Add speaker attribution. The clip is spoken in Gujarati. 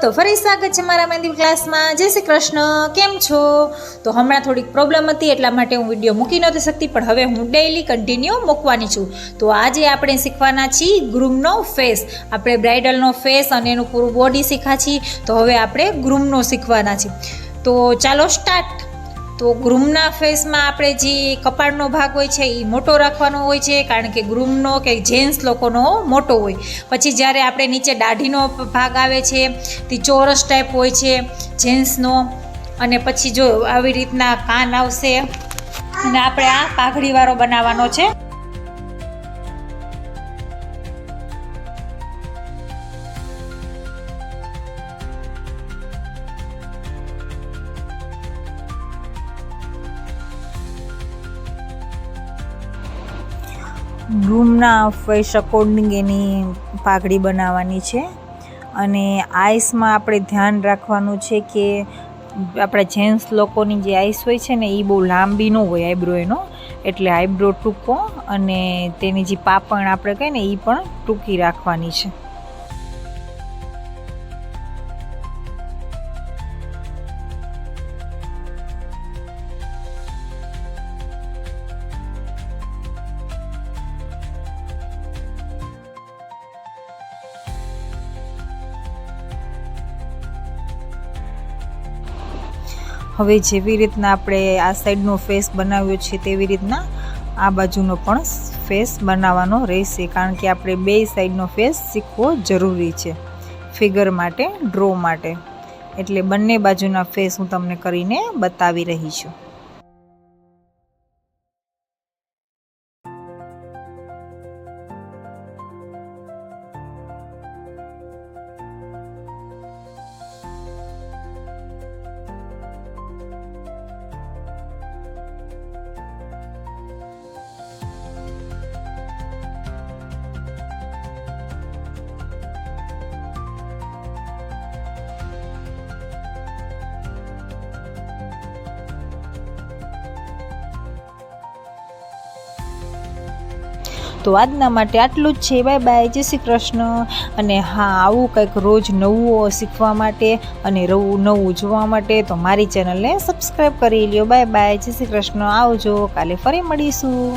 Speaker 1: તો ફરી સ્વાગત છે મારા મહેંદી ક્લાસમાં। જય શ્રી કૃષ્ણ, કેમ છો? તો હમણાં થોડીક પ્રોબ્લેમ હતી એટલા માટે હું વિડીયો મૂકી નહોતી શકતી, પણ હવે હું ડેઈલી કન્ટિન્યુ મૂકવાની છું। તો આજે આપણે શીખવાના છીએ ગ્રૂમનો ફેસ। આપણે બ્રાઇડલનો ફેસ અને એનું પૂરું બોડી શીખ્યા છીએ, તો હવે આપણે ગ્રૂમનો શીખવાના છીએ। તો ચાલો સ્ટાર્ટ। તો ગ્રૂમના ફેસમાં આપણે જે કપાળનો ભાગ હોય છે એ મોટો રાખવાનો હોય છે, કારણ કે ગ્રૂમનો કે જેન્ટ્સ લોકોનો મોટો હોય। પછી જ્યારે આપણે નીચે દાઢીનો ભાગ આવે છે તે ચોરસ ટાઈપ હોય છે જેન્ટ્સનો, અને પછી જો આવી રીતના કાન આવશે અને આપણે આ પાઘડીવાળો બનાવવાનો છે। ગ્રૂમના ફેસ અકોર્ડિંગ એની પાઘડી બનાવવાની છે। અને આઈસમાં આપણે ધ્યાન રાખવાનું છે કે આપણા જેન્ટ્સ લોકોની જે આઈસ હોય છે ને એ બહુ લાંબી ન હોય આઈબ્રો એનો, એટલે આઈબ્રો ટૂંકો અને તેની જે પાપણ આપણે કહીએ ને એ પણ ટૂંકી રાખવાની છે। હવે જેવી રીતના આપણે આ સાઈડનો ફેસ બનાવ્યો છે તેવી રીતના આ બાજુનો પણ ફેસ બનાવવાનો રહેશે, કારણ કે આપણે બે સાઈડનો ફેસ શીખવો જરૂરી છે ફિગર માટે, ડ્રો માટે। એટલે બંને બાજુના ફેસ હું તમને કરીને બતાવી રહી છું। તો આજના માટે આટલું જ છે। બાય બાય, જય શ્રી કૃષ્ણ। અને હા, આવું કંઈક રોજ નવું શીખવા માટે અને નવું જોવા માટે તો મારી ચેનલને સબસ્ક્રાઈબ કરી લ્યો। બાય બાય, જય શ્રી કૃષ્ણ, આવજો, કાલે ફરી મળીશું।